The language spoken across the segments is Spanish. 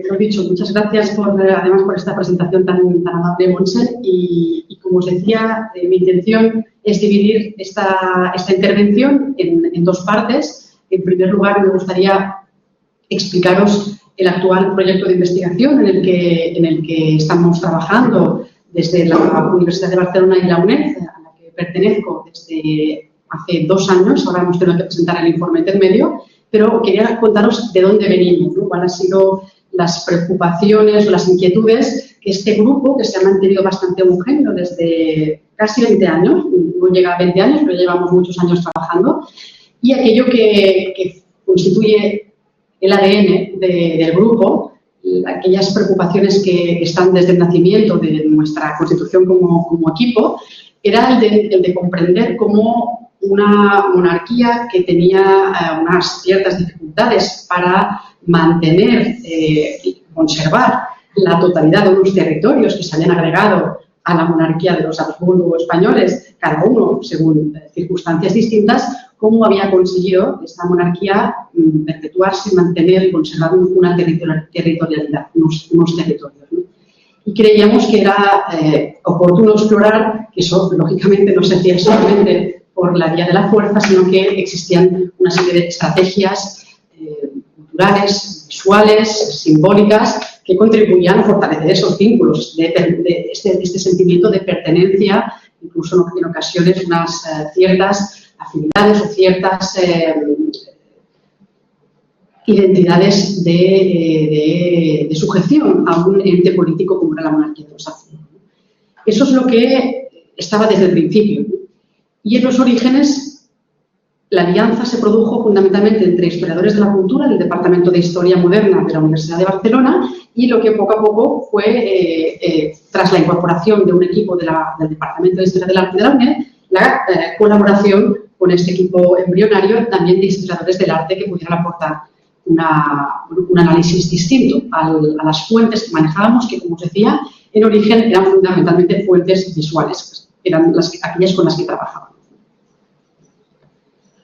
Lo dicho, muchas gracias además por esta presentación tan amable, Montse. Y como os decía, mi intención es dividir esta intervención en dos partes. En primer lugar, me gustaría explicaros el actual proyecto de investigación en el que estamos trabajando desde la Universidad de Barcelona y la UNED, a la que pertenezco desde hace 2 años. Ahora hemos tenido que presentar el informe intermedio, pero quería contaros de dónde venimos, ¿no? Cuáles han sido las preocupaciones o las inquietudes que este grupo, que se ha mantenido bastante homogéneo desde casi 20 años, no llega a 20 años, pero llevamos muchos años trabajando, y aquello que constituye el ADN del grupo, aquellas preocupaciones que están desde el nacimiento de nuestra constitución como equipo, era el de comprender cómo una monarquía que tenía unas ciertas dificultades para mantener y conservar la totalidad de unos territorios que se habían agregado a la monarquía de los Habsburgo españoles, cada uno según circunstancias distintas, cómo había conseguido esta monarquía perpetuarse, mantener y conservar una territorialidad, unos territorios, ¿no? Y creíamos que era oportuno explorar que eso, lógicamente, no se hacía solamente por la vía de la fuerza, sino que existían una serie de estrategias culturales, visuales, simbólicas, que contribuían a fortalecer esos vínculos, de este sentimiento de pertenencia, incluso en ocasiones unas ciertas afinidades o ciertas identidades de sujeción a un ente político como era la monarquía de los Habsburgo. Eso es lo que estaba desde el principio. Y en los orígenes, la alianza se produjo fundamentalmente entre historiadores de la cultura del Departamento de Historia Moderna de la Universidad de Barcelona y lo que poco a poco fue, tras la incorporación de un equipo del Departamento de Historia del Arte de la UNED, la colaboración con este equipo embrionario también de historiadores del arte que pudieran aportar un análisis distinto a las fuentes que manejábamos, que, como os decía, en origen eran fundamentalmente fuentes visuales, eran aquellas con las que trabajábamos.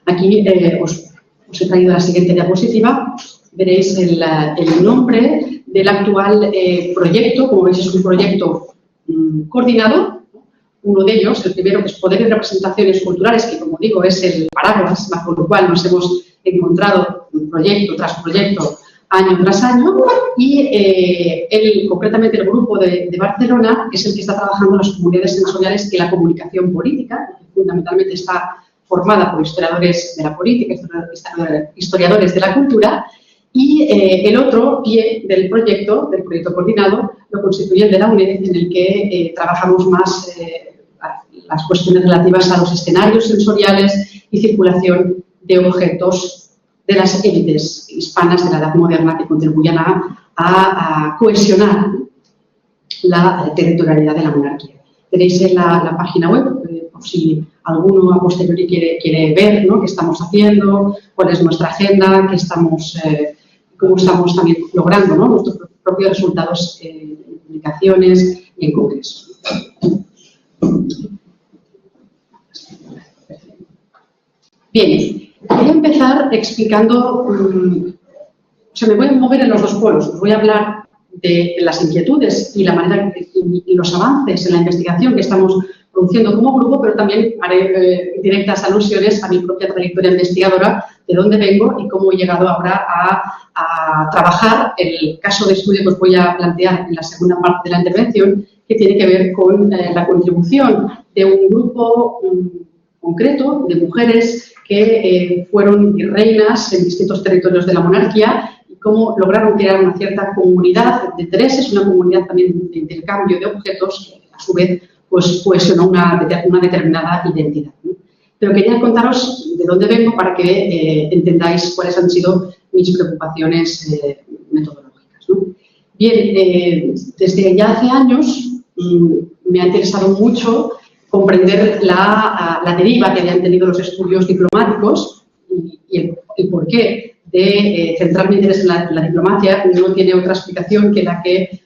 Aquí os he traído la siguiente diapositiva. Veréis el nombre del actual proyecto. Como veis, es un proyecto coordinado. Uno de ellos, el primero, que es Poder y Representaciones Culturales, que, como digo, es el paraguas bajo el cual nos hemos encontrado proyecto tras proyecto, año tras año. Y concretamente el grupo de Barcelona es el que está trabajando en las comunidades sensoriales y la comunicación política, que fundamentalmente está formada por historiadores de la política, historiadores de la cultura, y el otro pie del proyecto coordinado, lo constituye el de la UNED, en el que trabajamos más las cuestiones relativas a los escenarios sensoriales y circulación de objetos de las élites hispanas de la Edad Moderna que contribuyan a cohesionar la territorialidad de la monarquía. Tenéis en la página web, por si alguno a posteriori quiere ver, ¿no?, qué estamos haciendo, cuál es nuestra agenda, cómo estamos también logrando, ¿no?, nuestros propios resultados en publicaciones y en congresos. Bien, voy a empezar explicando, me voy a mover en los dos polos. Os voy a hablar de las inquietudes y la manera y los avances en la investigación que estamos produciendo como grupo, pero también haré directas alusiones a mi propia trayectoria investigadora, de dónde vengo y cómo he llegado ahora a trabajar el caso de estudio que os voy a plantear en la segunda parte de la intervención, que tiene que ver con la contribución de un grupo concreto de mujeres que fueron virreinas en distintos territorios de la monarquía y cómo lograron crear una cierta comunidad de intereses, una comunidad también de intercambio de objetos que a su vez pues cohesionó una determinada identidad, ¿no? Pero quería contaros de dónde vengo para que entendáis cuáles han sido mis preocupaciones metodológicas, ¿no? Bien, desde ya hace años me ha interesado mucho comprender la deriva que habían tenido los estudios diplomáticos y el porqué de centrar mi interés en la diplomacia. No tiene otra explicación que la que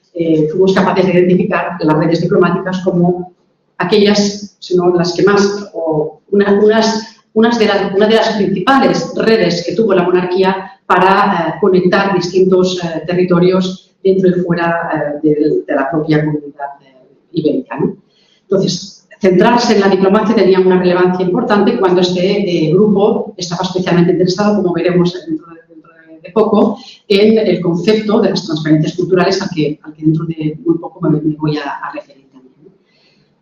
fuimos capaces de identificar las redes diplomáticas como aquellas, sino las que más, o una de las principales redes que tuvo la monarquía para conectar distintos territorios dentro y fuera de la propia comunidad ibérica, ¿no? Entonces, centrarse en la diplomacia tenía una relevancia importante cuando este grupo estaba especialmente interesado, como veremos dentro de poco, en el concepto de las transferencias culturales al que dentro de muy poco me voy a referir también.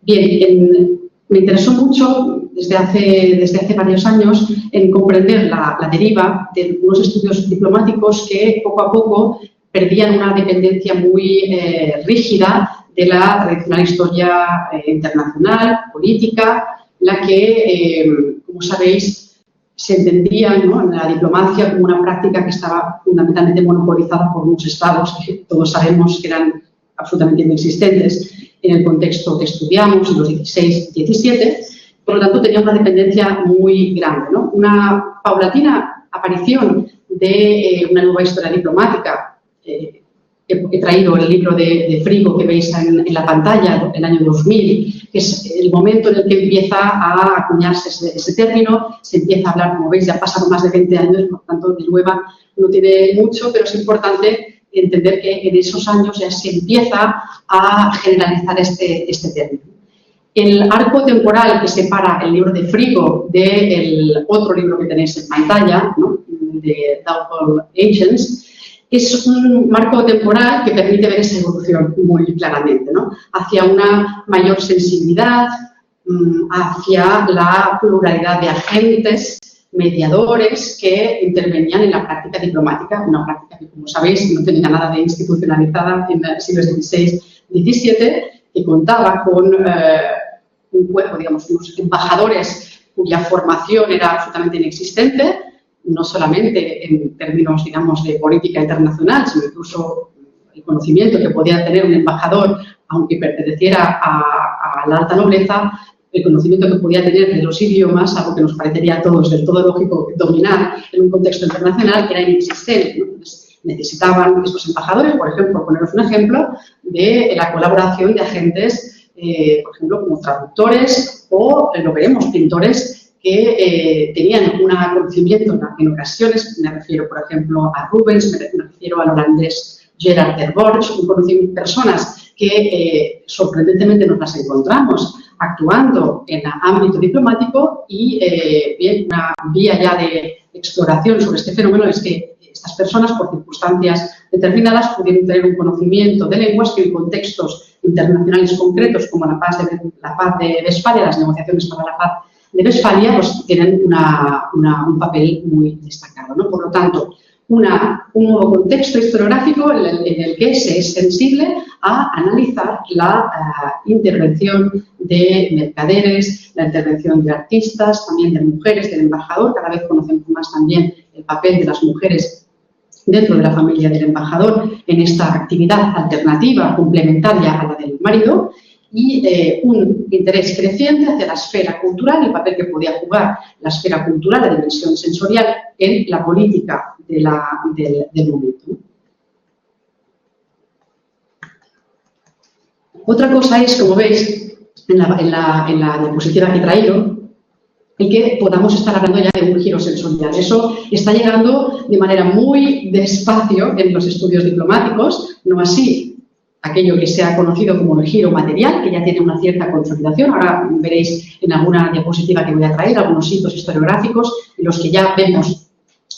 Bien, me interesó mucho desde hace varios años en comprender la deriva de unos estudios diplomáticos que poco a poco perdían una dependencia muy rígida de la tradicional historia internacional, política, la que, como sabéis, se entendía, ¿no?, en la diplomacia como una práctica que estaba fundamentalmente monopolizada por unos estados que todos sabemos que eran absolutamente inexistentes en el contexto que estudiamos, en los 16-17, por lo tanto tenía una dependencia muy grande, ¿no? Una paulatina aparición de una nueva historia diplomática. He traído el libro de Frigo que veis en la pantalla, el año 2000, que es el momento en el que empieza a acuñarse ese término, se empieza a hablar, como veis, ya pasaron más de 20 años, por tanto, de nueva no tiene mucho, pero es importante entender que en esos años ya se empieza a generalizar este término. El arco temporal que separa el libro de Frigo del otro libro que tenéis en pantalla, ¿no?, de Doubtful Agents, es un marco temporal que permite ver esa evolución muy claramente, ¿no?, hacia una mayor sensibilidad, hacia la pluralidad de agentes, mediadores que intervenían en la práctica diplomática, una práctica que, como sabéis, no tenía nada de institucionalizada en los siglos XVI-XVII, que contaba con un cuerpo, digamos, unos embajadores cuya formación era absolutamente inexistente, no solamente en términos, digamos, de política internacional, sino incluso el conocimiento que podía tener un embajador, aunque perteneciera a la alta nobleza, el conocimiento que podía tener de los idiomas, algo que nos parecería a todos del todo lógico dominar en un contexto internacional, era inexistente, ¿no? Entonces, necesitaban estos embajadores, por ejemplo, poneros un ejemplo de la colaboración de agentes, por ejemplo, como traductores o, lo veremos, pintores que tenían un conocimiento en ocasiones, me refiero, por ejemplo, a Rubens, me refiero al holandés Gerard ter Borch, personas que sorprendentemente nos las encontramos actuando en el ámbito diplomático y bien, una vía ya de exploración sobre este fenómeno es que estas personas, por circunstancias determinadas, pudieron tener un conocimiento de lenguas que en contextos internacionales concretos, como la paz de Westfalia, las negociaciones para la paz de Westfalia, pues tienen un papel muy destacado, ¿no? Por lo tanto, un nuevo contexto historiográfico en el que se es sensible a analizar la intervención de mercaderes, la intervención de artistas, también de mujeres, del embajador. Cada vez conocemos más también el papel de las mujeres dentro de la familia del embajador en esta actividad alternativa, complementaria a la del marido, y un interés creciente hacia la esfera cultural, el papel que podía jugar la esfera cultural, la dimensión sensorial en la política del momento. Otra cosa es, como veis en la diapositiva que he traído, el que podamos estar hablando ya de un giro sensorial. Eso está llegando de manera muy despacio en los estudios diplomáticos, no así aquello que se ha conocido como el giro material, que ya tiene una cierta consolidación. Ahora veréis en alguna diapositiva que voy a traer algunos hitos historiográficos en los que ya vemos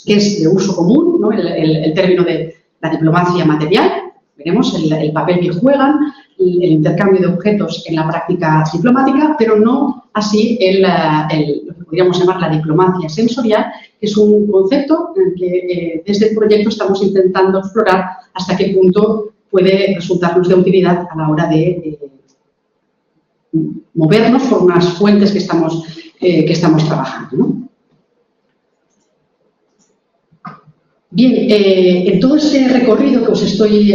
que es de uso común, ¿no?, el término de la diplomacia material. Veremos el papel que juegan, el intercambio de objetos en la práctica diplomática, pero no así lo que podríamos llamar la diplomacia sensorial, que es un concepto en el que desde el proyecto estamos intentando explorar hasta qué punto puede resultarnos de utilidad a la hora de movernos por unas fuentes que estamos trabajando, ¿no? Bien, en todo este recorrido que os estoy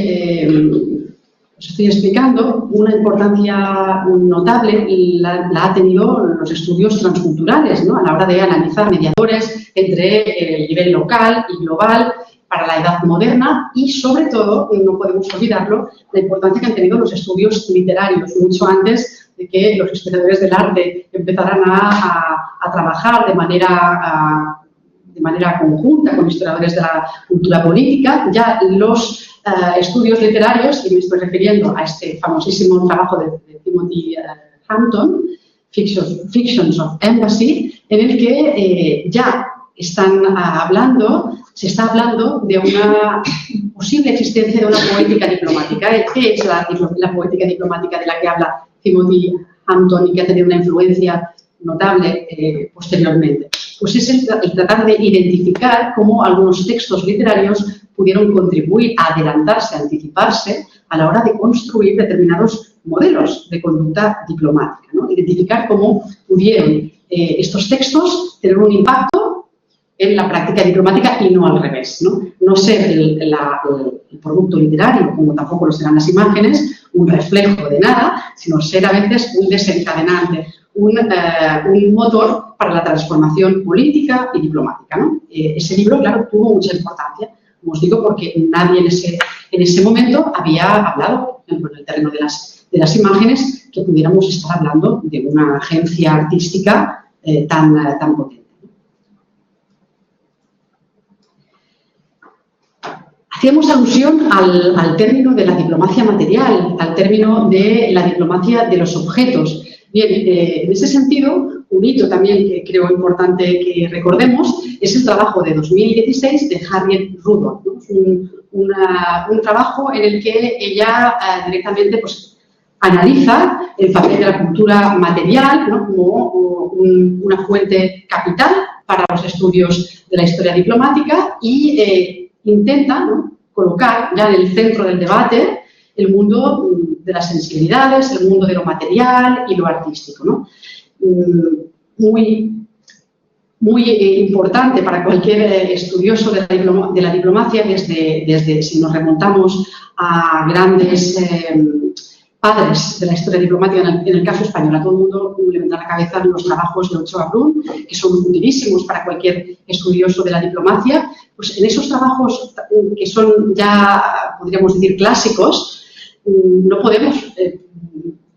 explicando, una importancia notable la ha tenido los estudios transculturales, ¿no?, a la hora de analizar mediadores entre el nivel local y global para la edad moderna y, sobre todo, no podemos olvidarlo, la importancia que han tenido los estudios literarios, mucho antes de que los historiadores del arte empezaran a trabajar de manera de manera conjunta con historiadores de la cultura política. Ya los estudios literarios, y me estoy refiriendo a este famosísimo trabajo de Timothy Hampton, Fictions of Embassy, en el que ya se está hablando de una posible existencia de una poética diplomática. ¿Qué es la poética diplomática de la que habla Timothy Hampton y que ha tenido una influencia notable posteriormente? Pues es el tratar de identificar cómo algunos textos literarios pudieron contribuir a adelantarse, a anticiparse a la hora de construir determinados modelos de conducta diplomática, ¿no? Identificar cómo pudieron estos textos tener un impacto en la práctica diplomática y no al revés, ¿no? No ser el producto literario, como tampoco lo serán las imágenes, un reflejo de nada, sino ser a veces un desencadenante, un motor para la transformación política y diplomática, ¿no? Ese libro, claro, tuvo mucha importancia, como os digo, porque nadie en ese momento había hablado, por ejemplo, en el terreno de las imágenes, que pudiéramos estar hablando de una agencia artística tan potente. Hacíamos alusión al término de la diplomacia material, al término de la diplomacia de los objetos. Bien, en ese sentido, un hito también que creo importante que recordemos es el trabajo de 2016 de Harriet Rudolph, ¿no? Un trabajo en el que ella directamente pues, analiza el papel de la cultura material, ¿no? Como una fuente capital para los estudios de la historia diplomática y intenta, ¿no?, colocar ya en el centro del debate el mundo de las sensibilidades, el mundo de lo material y lo artístico, ¿no? Muy importante para cualquier estudioso de la diplomacia, desde si nos remontamos a grandes padres de la historia diplomática, en el caso español, a todo el mundo le vendrá a la cabeza los trabajos de Ochoa Brun, que son utilísimos para cualquier estudioso de la diplomacia. Pues en esos trabajos que son ya, podríamos decir, clásicos, no podemos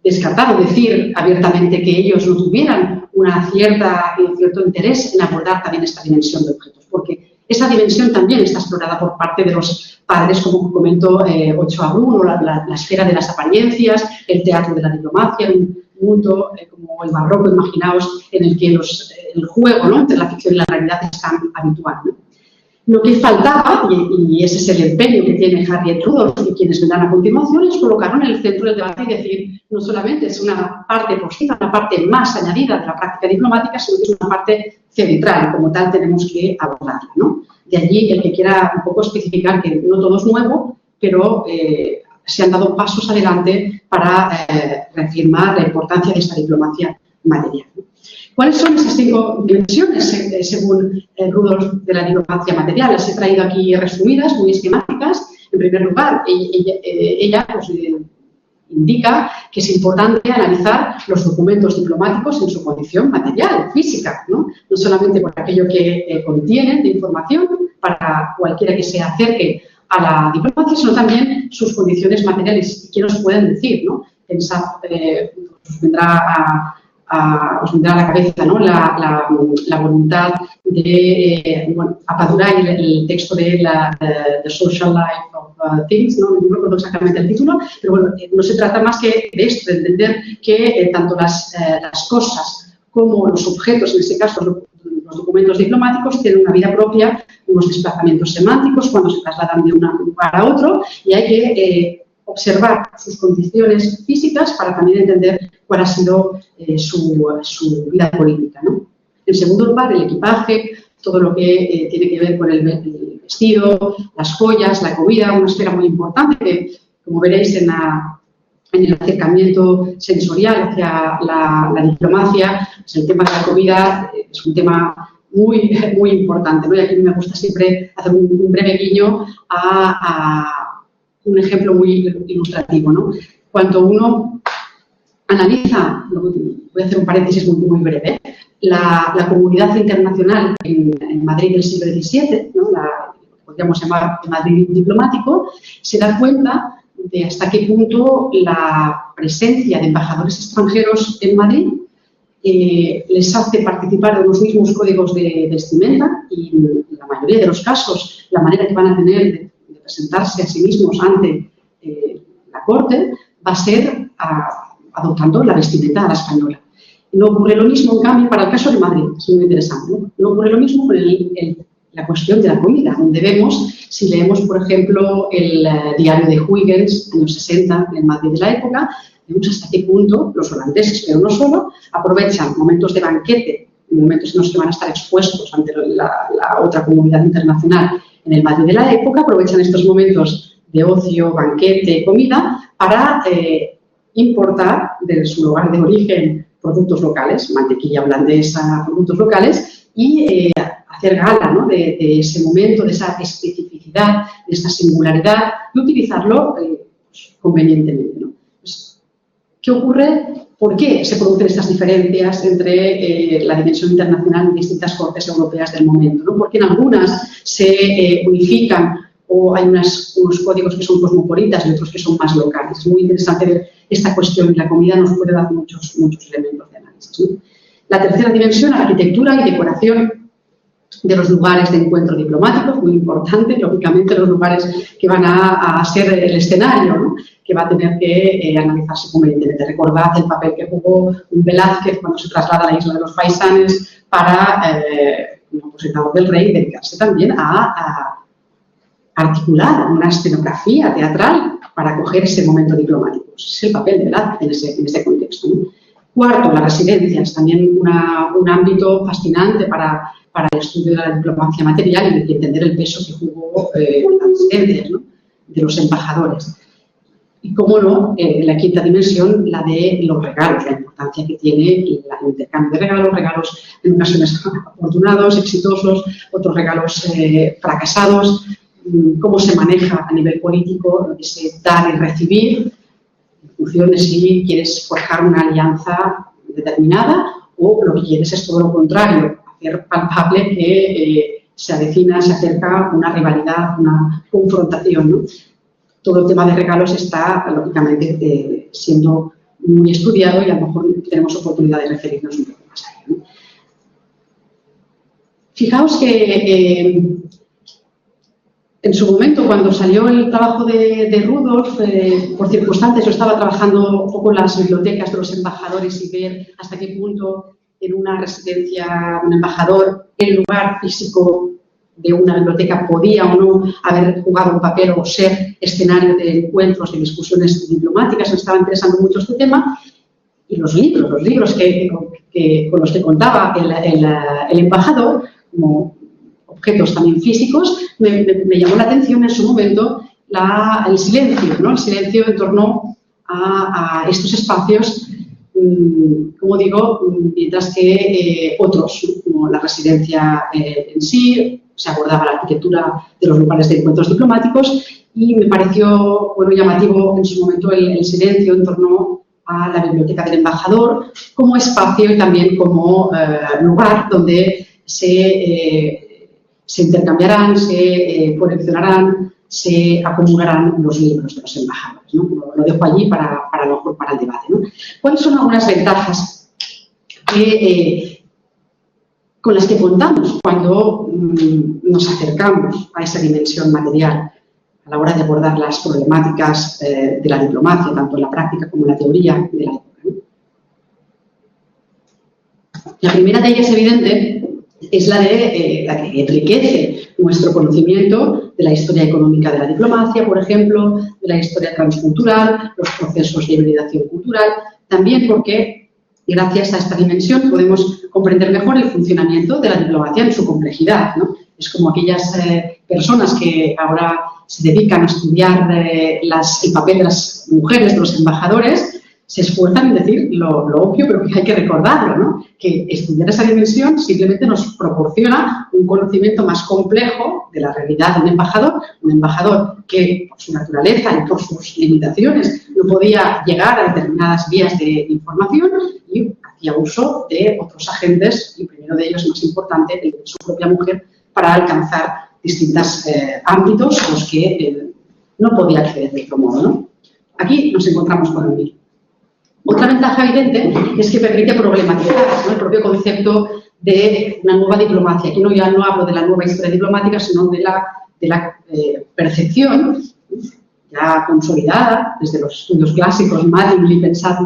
descartar o decir abiertamente que ellos no tuvieran un cierto interés en abordar también esta dimensión de objetos, porque esa dimensión también está explorada por parte de los padres, como comentó Ochoa Brun, o la esfera de las apariencias, el teatro de la diplomacia, un mundo como el barroco, imaginaos, en el que el juego, ¿no?, entre la ficción y la realidad es tan habitual, ¿no? Lo que faltaba, y ese es el empeño que tiene Harriet Rudolph y quienes vendrán a continuación, es colocarlo en el centro del debate y decir, no solamente es una parte positiva, una parte más añadida de la práctica diplomática, sino que es una parte central, como tal tenemos que abordarla, ¿no? De allí el que quiera un poco especificar que no todo es nuevo, pero se han dado pasos adelante para reafirmar la importancia de esta diplomacia material, ¿no? ¿Cuáles son esas 5 dimensiones, según Rudolph, de la diplomacia material? Las he traído aquí resumidas, muy esquemáticas. En primer lugar, ella pues, indica que es importante analizar los documentos diplomáticos en su condición material, física, ¿no? No solamente por aquello que contienen de información para cualquiera que se acerque a la diplomacia, sino también sus condiciones materiales. ¿Qué nos pueden decir, no? Pensad, os vendrá a la cabeza, ¿no?, la voluntad de Apadurai, el texto de The Social Life of Things, ¿no? No recuerdo exactamente el título, pero bueno, no se trata más que de esto, de entender que tanto las cosas como los objetos, en este caso los documentos diplomáticos, tienen una vida propia, unos desplazamientos semánticos cuando se trasladan de un lugar a otro, y hay que observar sus condiciones físicas para también entender cuál ha sido su vida política, ¿no? En segundo lugar, el equipaje, todo lo que tiene que ver con el vestido, las joyas, la comida, una esfera muy importante que, como veréis en el acercamiento sensorial hacia la diplomacia, pues el tema de la comida es un tema muy importante, ¿no? Y aquí me gusta siempre hacer un breve guiño a un ejemplo muy ilustrativo, ¿no? Cuando uno analiza, voy a hacer un paréntesis muy breve, la comunidad internacional en Madrid del siglo XVII, ¿no?, podríamos llamar Madrid diplomático, se da cuenta de hasta qué punto la presencia de embajadores extranjeros en Madrid les hace participar de los mismos códigos de vestimenta y en la mayoría de los casos la manera que van a tener de presentarse a sí mismos ante la Corte va a ser adoptando la vestimenta a la española. No ocurre lo mismo, en cambio, para el caso de Madrid, es muy interesante, ¿no? No ocurre lo mismo con la cuestión de la comida, donde vemos, si leemos, por ejemplo, el diario de Huygens, años 60, en Madrid de la época, vemos hasta qué punto los holandeses, pero no solo, aprovechan momentos de banquete, momentos en los que van a estar expuestos ante la otra comunidad internacional en el Madrid de la época, aprovechan estos momentos de ocio, banquete, comida, para importar de su lugar de origen productos locales, mantequilla holandesa, productos locales, y hacer gala, ¿no?, de ese momento, de esa especificidad, de esa singularidad, y utilizarlo convenientemente, ¿no? Pues, ¿qué ocurre? ¿Por qué se producen estas diferencias entre la dimensión internacional en distintas cortes europeas del momento, ¿no? Porque en algunas se unifican o hay unos códigos que son cosmopolitas y otros que son más locales. Es muy interesante ver esta cuestión y la comida nos puede dar muchos elementos de análisis, ¿no? La tercera dimensión, arquitectura y decoración de los lugares de encuentro diplomático, muy importante, lógicamente los lugares que van a ser el escenario, ¿no?, que va a tener que analizarse convenientemente. Recordad el papel que jugó un Velázquez cuando se traslada a la isla de los Faisanes para, como aposenador del rey, dedicarse también a articular una escenografía teatral para acoger ese momento diplomático. Ese es el papel de Velázquez en ese contexto, ¿no? Cuarto, las residencias, también un ámbito fascinante para el estudio de la diplomacia material y entender el peso que jugó las residencias, ¿no?, de los embajadores. Y, cómo no, la quinta dimensión, la de los regalos, la importancia que tiene el intercambio de regalos en ocasiones afortunados, exitosos, otros regalos fracasados, cómo se maneja a nivel político ese dar y recibir, en función de si quieres forjar una alianza determinada o lo que quieres es todo lo contrario, hacer palpable que se avecina, se acerca una rivalidad, una confrontación, ¿no? Todo el tema de regalos está, lógicamente, siendo muy estudiado y a lo mejor tenemos oportunidad de referirnos un poco más a ello, ¿no? Fijaos que en su momento, cuando salió el trabajo de Rudolf, por circunstancias, yo estaba trabajando un poco en las bibliotecas de los embajadores y ver hasta qué punto en una residencia un embajador, el lugar físico de una biblioteca podía o no haber jugado un papel o ser escenario de encuentros, de discusiones diplomáticas. Me estaba interesando mucho este tema. Y los libros con los que contaba el embajador, como objetos también físicos, me llamó la atención en su momento el silencio, ¿no? El silencio en torno a estos espacios, como digo, mientras que otros, como la residencia en sí, se abordaba la arquitectura de los lugares de encuentros diplomáticos y me pareció, bueno, llamativo en su momento el silencio en torno a la biblioteca del embajador como espacio y también como lugar donde se intercambiarán, se coleccionarán, se acumularán los libros de los embajadores, ¿no? Lo dejo allí para el debate, ¿no? ¿Cuáles son algunas ventajas con las que contamos cuando nos acercamos a esa dimensión material a la hora de abordar las problemáticas de la diplomacia, tanto en la práctica como en la teoría de la época, ¿no? La primera de ellas, evidente, es la que enriquece nuestro conocimiento de la historia económica de la diplomacia, por ejemplo, de la historia transcultural, los procesos de hibridación cultural, también porque gracias a esta dimensión podemos comprender mejor el funcionamiento de la diplomacia en su complejidad, ¿no? Es como aquellas personas que ahora se dedican a estudiar el papel de las mujeres, de los embajadores, se esfuerzan en decir lo obvio, pero que hay que recordarlo, ¿no? Que estudiar esa dimensión simplemente nos proporciona un conocimiento más complejo de la realidad de un embajador que por su naturaleza y por sus limitaciones no podía llegar a determinadas vías de información y hacía uso de otros agentes, y el primero de ellos, más importante, el de su propia mujer, para alcanzar distintos ámbitos a los que no podía acceder de otro modo, ¿no? Aquí nos encontramos con el mismo. Otra ventaja evidente es que permite problematizar, ¿no?, el propio concepto de una nueva diplomacia. Aquí ya no hablo de la nueva historia diplomática, sino de la percepción ya consolidada desde los estudios clásicos, Mattingly, pensad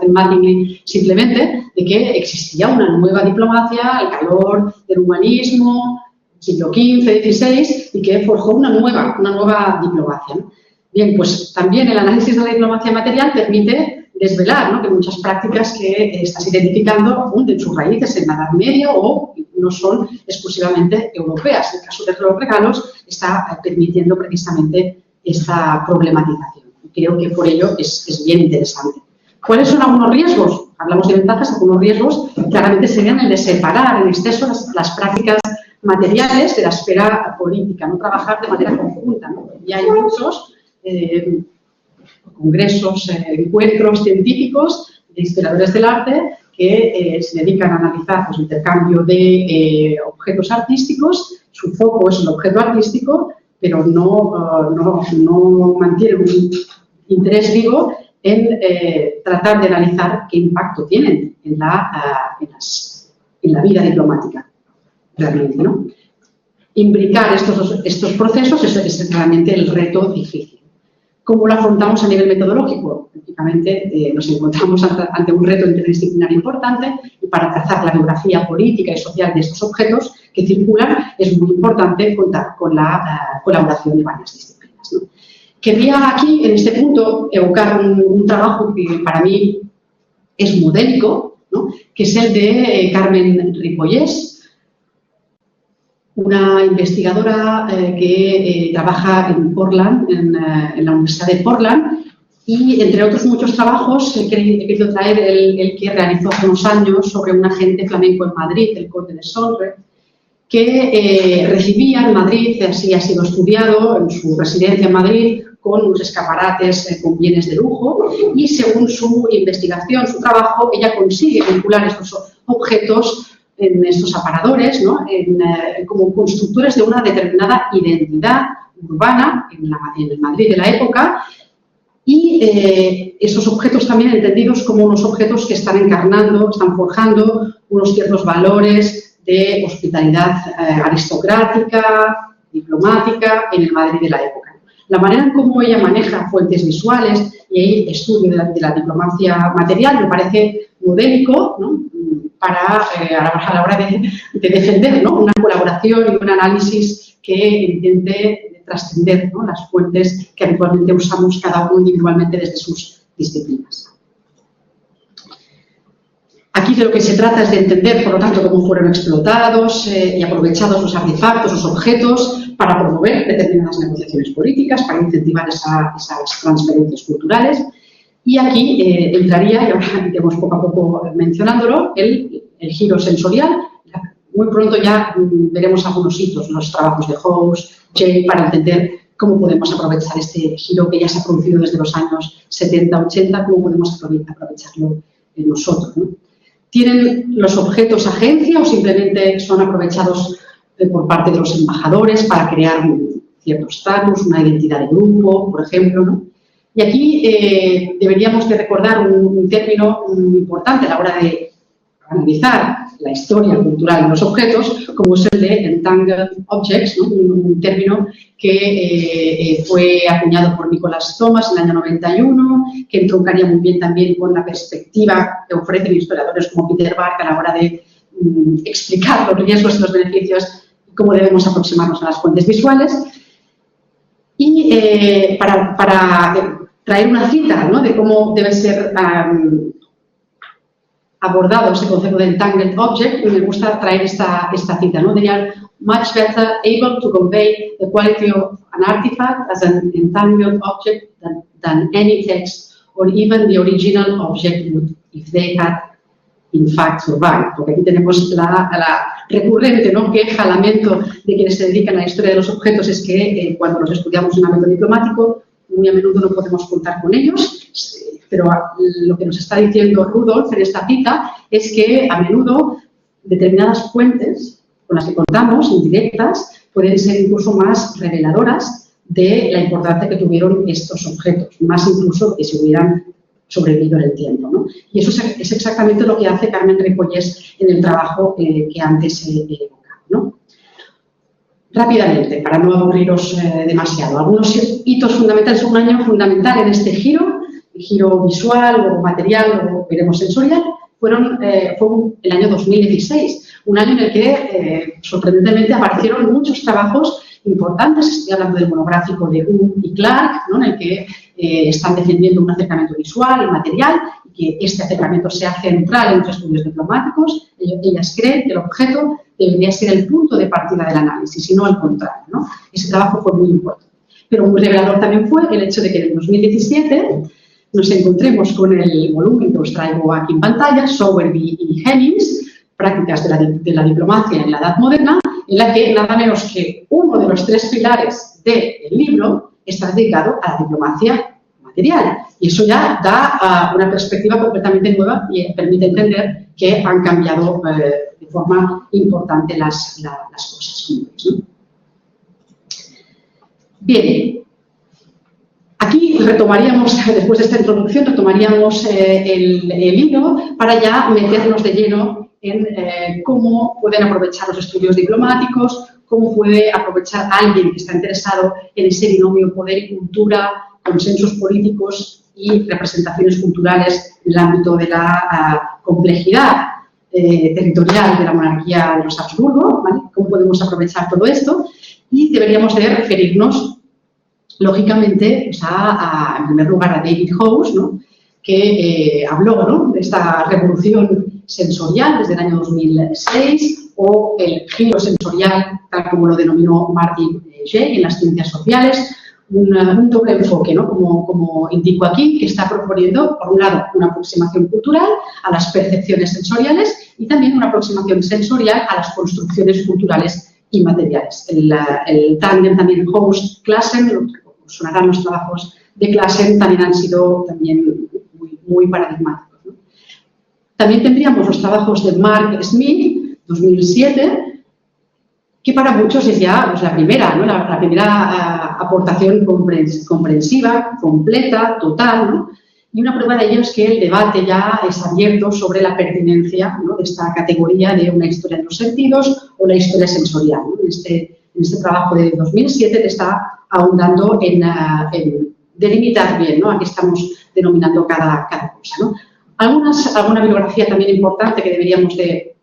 en Mattingly simplemente, de que existía una nueva diplomacia al calor del humanismo, siglo XV, XVI, y que forjó una nueva diplomacia, ¿no? Bien, pues también el análisis de la diplomacia material permite desvelar, ¿no?, que muchas prácticas que estás identificando hunden sus raíces en la Edad Media o no son exclusivamente europeas. El caso de los regalos está permitiendo precisamente esta problematización. Creo que por ello es bien interesante. ¿Cuáles son algunos riesgos? Hablamos de ventajas, algunos riesgos claramente serían el de separar en exceso las prácticas materiales de la esfera política, no trabajar de manera conjunta, ¿no? Y hay muchos congresos, encuentros científicos de historiadores del arte que se dedican a analizar, pues, el intercambio de objetos artísticos. Su foco es el objeto artístico, pero no mantienen un interés vivo en tratar de analizar qué impacto tienen en la vida diplomática, realmente, ¿no? Imbricar estos procesos es realmente el reto difícil. ¿Cómo lo afrontamos a nivel metodológico? Prácticamente nos encontramos ante un reto interdisciplinario importante, y para trazar la biografía política y social de estos objetos que circulan es muy importante contar con la colaboración de varias disciplinas, ¿no? Quería aquí, en este punto, evocar un trabajo que para mí es modélico, ¿no?, que es el de Carmen Ripollés, una investigadora que trabaja en Portland, en la Universidad de Portland, y entre otros muchos trabajos he querido traer el que realizó hace unos años sobre un agente flamenco en Madrid, el conde de Solre, que recibía en Madrid, así ha sido estudiado en su residencia en Madrid, con unos escaparates con bienes de lujo, y según su investigación, su trabajo, ella consigue vincular estos objetos en estos aparadores, ¿no?, como constructores de una determinada identidad urbana en el Madrid de la época, y esos objetos también entendidos como unos objetos que están encarnando, están forjando unos ciertos valores de hospitalidad aristocrática, diplomática en el Madrid de la época. La manera en cómo ella maneja fuentes visuales y estudio de la diplomacia material me parece modélico, ¿no?, a la hora de defender, ¿no?, una colaboración y un análisis que intente trascender, ¿no?, las fuentes que habitualmente usamos cada uno individualmente desde sus disciplinas. Aquí de lo que se trata es de entender, por lo tanto, cómo fueron explotados y aprovechados los artefactos, los objetos, para promover determinadas negociaciones políticas, para incentivar esas transferencias culturales. Y aquí entraría, y ahora iremos poco a poco mencionándolo, el giro sensorial. Muy pronto ya veremos algunos hitos, los trabajos de House, Jay, para entender cómo podemos aprovechar este giro que ya se ha producido desde los años 70-80, cómo podemos aprovecharlo nosotros, ¿no? ¿Tienen los objetos agencia o simplemente son aprovechados por parte de los embajadores para crear un cierto estatus, una identidad de grupo, por ejemplo, ¿no? Y aquí deberíamos de recordar un término muy importante a la hora de analizar la historia cultural de los objetos, como es el de entangled objects, ¿no?, un término que fue acuñado por Nicholas Thomas en el año 91, que entroncaría muy bien también con la perspectiva que ofrecen historiadores como Peter Bark a la hora de explicar los riesgos y los beneficios y cómo debemos aproximarnos a las fuentes visuales. Y para traer una cita, ¿no?, de cómo debe ser abordado ese concepto de entangled object, me gusta traer esta cita, ¿no? They are much better able to convey the quality of an artifact as an entangled object than any text or even the original object would if they had in fact survived. Porque aquí tenemos la recurrente, ¿no?, queja, lamento de quienes se dedican a la historia de los objetos, es que cuando los estudiamos en ámbito diplomático muy a menudo no podemos contar con ellos. Pero lo que nos está diciendo Rudolf en esta cita es que a menudo determinadas fuentes con las que contamos, indirectas, pueden ser incluso más reveladoras de la importancia que tuvieron estos objetos, más incluso que si hubieran sobrevivido en el tiempo, ¿no? Y eso es exactamente lo que hace Carmen Ripollés en el trabajo que antes he evocado, ¿no? Rápidamente, para no aburriros demasiado, algunos hitos fundamentales. Un año fundamental en este giro visual o material o veremos sensorial, fue el año 2016, un año en el que sorprendentemente aparecieron muchos trabajos importantes. Estoy hablando del monográfico de y Clark, ¿no? En el que están defendiendo un acercamiento visual y material, y que este acercamiento sea central entre estudios diplomáticos. Ellas creen que el objeto debería ser el punto de partida del análisis y no el contrario, ¿no? Ese trabajo fue muy importante. Pero muy revelador también fue el hecho de que en el 2017 nos encontremos con el volumen que os traigo aquí en pantalla, Sowerby y Hennings, Prácticas de la diplomacia en la Edad Moderna, en la que nada menos que uno de los 3 pilares del libro está dedicado a la diplomacia material. Y eso ya da una perspectiva completamente nueva y permite entender que han cambiado de forma importante las cosas, ¿no? Bien, aquí retomaríamos, después de esta introducción, retomaríamos el hilo para ya meternos de lleno en cómo pueden aprovechar los estudios diplomáticos, cómo puede aprovechar alguien que está interesado en ese binomio poder y cultura, consensos políticos y representaciones culturales en el ámbito de la complejidad territorial de la monarquía de los Habsburgo, ¿vale? Cómo podemos aprovechar todo esto, y deberíamos de referirnos, lógicamente, pues en primer lugar a David Howes, ¿no? Que habló, ¿no?, de esta revolución sensorial desde el año 2006, o el giro sensorial, tal como lo denominó Martin Jay en las ciencias sociales, un doble enfoque, ¿no?, como indico aquí, que está proponiendo, por un lado, una aproximación cultural a las percepciones sensoriales y también una aproximación sensorial a las construcciones culturales y materiales. El tándem también Howes-Classen, sonarán los trabajos de Classen, también han sido también muy paradigmáticos, ¿no? También tendríamos los trabajos de Mark Smith, 2007, que para muchos es ya pues, la primera, ¿no?, la primera aportación comprensiva, completa, total, ¿no? Y una prueba de ello es que el debate ya es abierto sobre la pertinencia, ¿no?, de esta categoría de una historia de los sentidos o la historia sensorial, ¿no? En este trabajo de 2007 te está ahondando en delimitar bien, ¿no?, a qué estamos denominando cada cosa, ¿no? Alguna bibliografía también importante que deberíamos de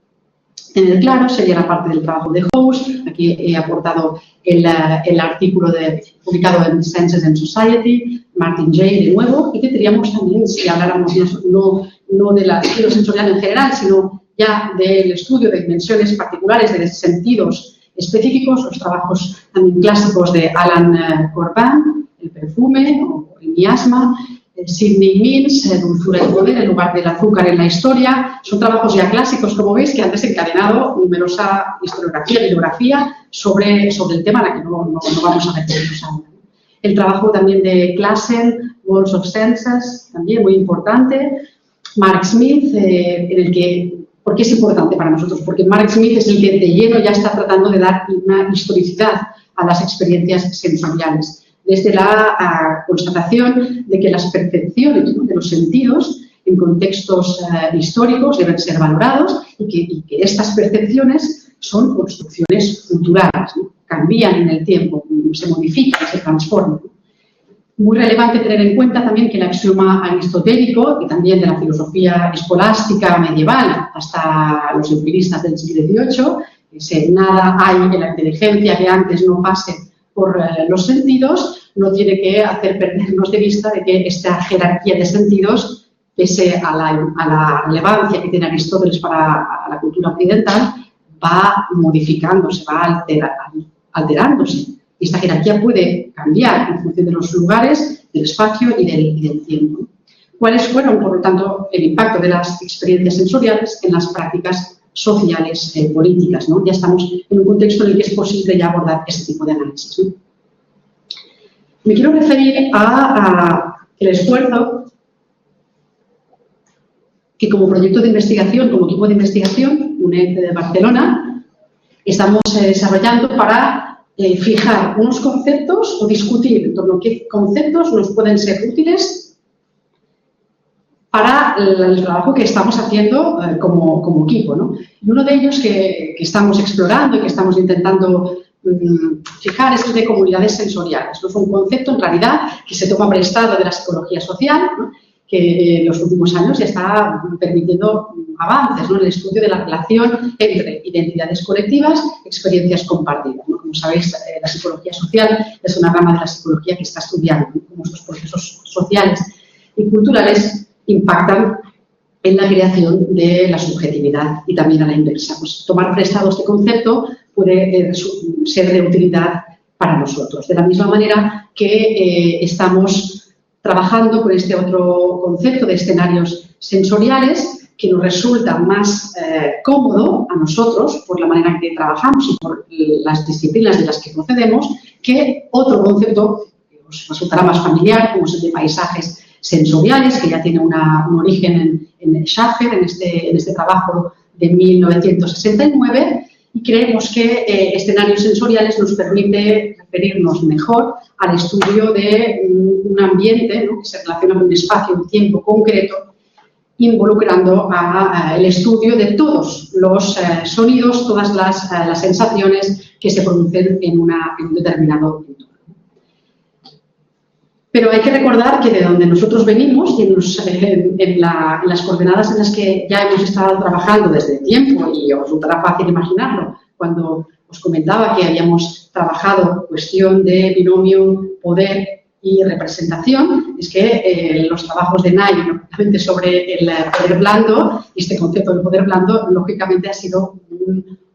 tener claro sería la parte del trabajo de Howes. Aquí he aportado el artículo publicado en Senses and Society, Martin Jay de nuevo, y tendríamos también, si habláramos no de la giro sensorial en general, sino ya del estudio de dimensiones particulares, de sentidos específicos, los trabajos también clásicos de Alan Corbin, El perfume o El miasma, Sidney Mills, Dulzura y poder, en lugar del azúcar en la historia. Son trabajos ya clásicos, como veis, que han desencadenado numerosa historiografía, bibliografía sobre el tema, a la que no vamos a referirnos ahora. El trabajo también de Classen, Walls of Senses, también muy importante. Mark Smith, en el que, ¿por qué es importante para nosotros? Porque Mark Smith es el que de lleno ya está tratando de dar una historicidad a las experiencias sensoriales, desde la constatación de que las percepciones, ¿no?, de los sentidos en contextos históricos deben ser valorados y que estas percepciones son construcciones culturales, ¿no?, cambian en el tiempo, se modifican, se transforman. Muy relevante tener en cuenta también que el axioma aristotélico y también de la filosofía escolástica medieval hasta los empiristas del siglo XVIII, ese nada hay en la inteligencia que antes no pase por los sentidos, no tiene que hacer perdernos de vista de que esta jerarquía de sentidos, pese a la relevancia que tiene Aristóteles para la cultura occidental, va modificándose, va alterándose. Y esta jerarquía puede cambiar en función de los lugares, del espacio y del tiempo. ¿Cuáles fueron, por lo tanto, el impacto de las experiencias sensoriales en las prácticas sociales políticas, ¿no? Ya estamos en un contexto en el que es posible ya abordar este tipo de análisis, ¿no? Me quiero referir a el esfuerzo que como proyecto de investigación, como equipo de investigación, UNED de Barcelona, estamos desarrollando para fijar unos conceptos o discutir en torno a qué conceptos nos pueden ser útiles para el trabajo que estamos haciendo como equipo, ¿no? Y uno de ellos que estamos explorando y que estamos intentando fijar es el de comunidades sensoriales. ¿No? Es un concepto, en realidad, que se toma prestado de la psicología social, ¿no? Que en los últimos años ya está permitiendo avances, ¿no? En el estudio de la relación entre identidades colectivas, experiencias compartidas, ¿no? Como sabéis, la psicología social es una rama de la psicología que está estudiando, ¿no? Cómo estos procesos sociales y culturales impactan en la creación de la subjetividad y también a la inversa. Pues tomar prestado este concepto puede ser de utilidad para nosotros. De la misma manera que estamos trabajando con este otro concepto de escenarios sensoriales que nos resulta más cómodo a nosotros por la manera en que trabajamos y por las disciplinas de las que procedemos que otro concepto que os resultará más familiar, como es el de paisajes sensoriales, que ya tiene un origen en Schaffer, en este trabajo de 1969, y creemos que escenarios sensoriales nos permite referirnos mejor al estudio de un ambiente, ¿no? Que se relaciona con un espacio, un tiempo concreto, involucrando el estudio de todos los sonidos, todas las sensaciones que se producen en un determinado entorno. Pero hay que recordar que de donde nosotros venimos y en las coordenadas en las que ya hemos estado trabajando desde tiempo, y os resultará fácil imaginarlo, cuando os comentaba que habíamos trabajado cuestión de binomio, poder y representación, es que los trabajos de Nye, lógicamente sobre el poder blando, y este concepto del poder blando, lógicamente ha sido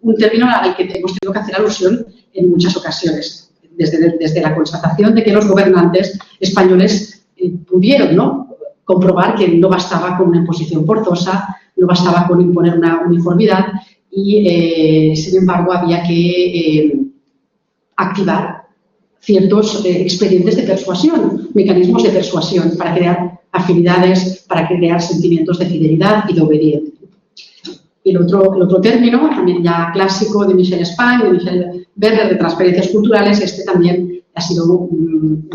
un término al que hemos tenido que hacer alusión en muchas ocasiones. Desde la constatación de que los gobernantes españoles pudieron, ¿no?, comprobar que no bastaba con una imposición forzosa, no bastaba con imponer una uniformidad y, sin embargo, había que activar ciertos expedientes de persuasión, mecanismos de persuasión para crear afinidades, para crear sentimientos de fidelidad y de obediencia. Y el otro término, también ya clásico, de Michel Spain, de Michel Berger, de transferencias culturales, este también ha sido un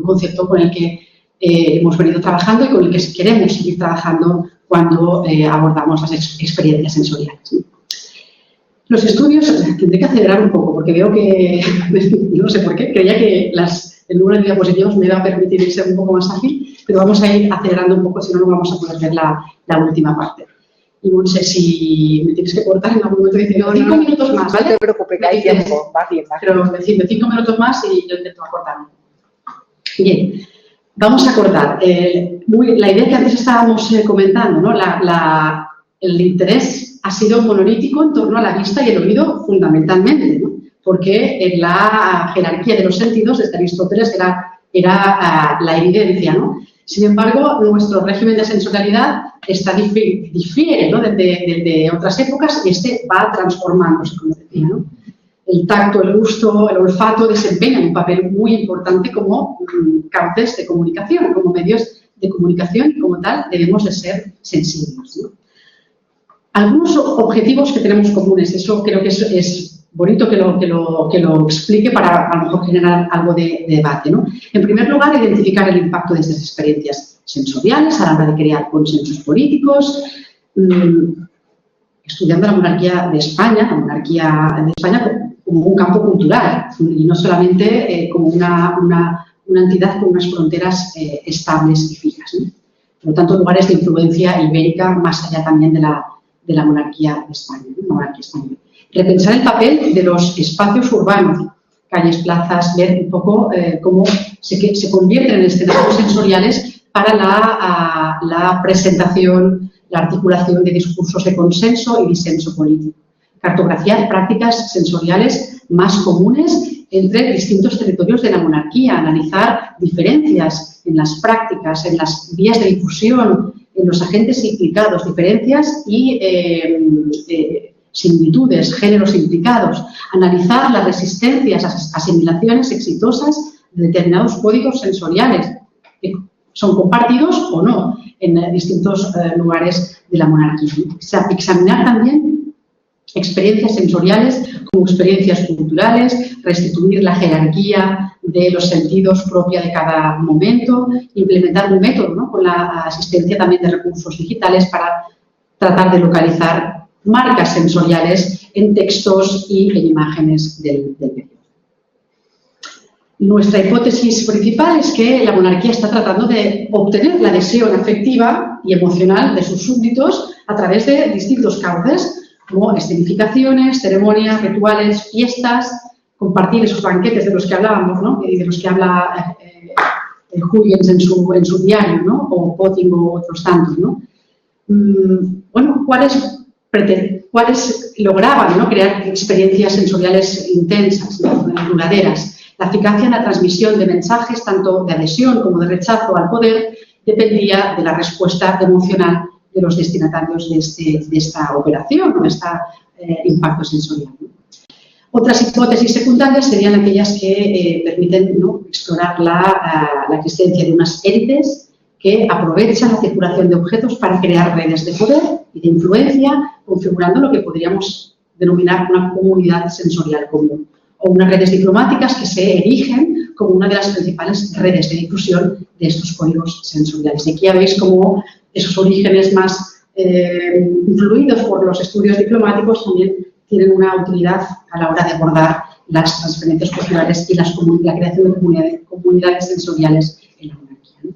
concepto con el que hemos venido trabajando y con el que queremos seguir trabajando cuando abordamos las experiencias sensoriales. Los estudios, tendré que acelerar un poco porque veo que, no sé por qué, creía que el número de diapositivas me iba a permitir ser un poco más ágil, pero vamos a ir acelerando un poco, si no, no vamos a poder ver la última parte. Y no sé si me tienes que cortar en algún momento diciendo 5 minutos más, ¿vale? No te preocupes, que hay tiempo, va bien. Pero decirme 5 minutos más y yo intento acortarme. Bien, vamos a cortar. La idea que antes estábamos comentando, ¿no? El interés ha sido monolítico en torno a la vista y el oído fundamentalmente, ¿no? Porque en la jerarquía de los sentidos, desde Aristóteles, era la evidencia, ¿no? Sin embargo, nuestro régimen de sensorialidad difiere, ¿no?, de otras épocas y va transformándose, como decía, ¿no? El tacto, el gusto, el olfato desempeñan un papel muy importante como cauces de comunicación, como medios de comunicación y como tal debemos de ser sensibles, ¿no? Algunos objetivos que tenemos comunes, eso creo que es bonito que lo explique para a lo mejor generar algo de debate, ¿no? En primer lugar, identificar el impacto de estas experiencias sensoriales a la hora de crear consensos políticos, estudiando la monarquía de España como un campo cultural y no solamente como una entidad con unas fronteras estables y fijas, ¿no? Por lo tanto, lugares de influencia ibérica más allá también de la monarquía de España, ¿no? Monarquía española. Repensar el papel de los espacios urbanos, calles, plazas, ver un poco cómo se convierten en escenarios sensoriales para la presentación, la articulación de discursos de consenso y disenso político. Cartografiar prácticas sensoriales más comunes entre distintos territorios de la monarquía, analizar diferencias en las prácticas, en las vías de difusión, en los agentes implicados, diferencias y similitudes, géneros implicados, analizar las resistencias, las asimilaciones exitosas de determinados códigos sensoriales que son compartidos o no en distintos lugares de la monarquía. Examinar también experiencias sensoriales como experiencias culturales, restituir la jerarquía de los sentidos propia de cada momento, implementar un método, ¿no?, con la asistencia también de recursos digitales para tratar de localizar marcas sensoriales en textos y en imágenes del periodo. Nuestra hipótesis principal es que la monarquía está tratando de obtener la adhesión afectiva y emocional de sus súbditos a través de distintos cauces, como escenificaciones, ceremonias, rituales, fiestas, compartir esos banquetes de los que hablábamos, ¿no?, y de los que habla Huygens en su diario, ¿no?, o Potting o otros tantos, ¿no? Bueno, ¿cuáles lograban, ¿no?, crear experiencias sensoriales intensas, ¿no?, duraderas? La eficacia en la transmisión de mensajes, tanto de adhesión como de rechazo al poder, dependía de la respuesta emocional de los destinatarios de esta operación, o de este impacto sensorial, ¿no? Otras hipótesis secundarias serían aquellas que permiten, ¿no?, explorar la existencia de unas élites que aprovechan la circulación de objetos para crear redes de poder y de influencia, configurando lo que podríamos denominar una comunidad sensorial común, o unas redes diplomáticas que se erigen como una de las principales redes de difusión de estos códigos sensoriales. Y aquí ya veis cómo esos orígenes más influidos por los estudios diplomáticos también tienen una utilidad a la hora de abordar las transferencias culturales y la creación de comunidades sensoriales en la monarquía, ¿no?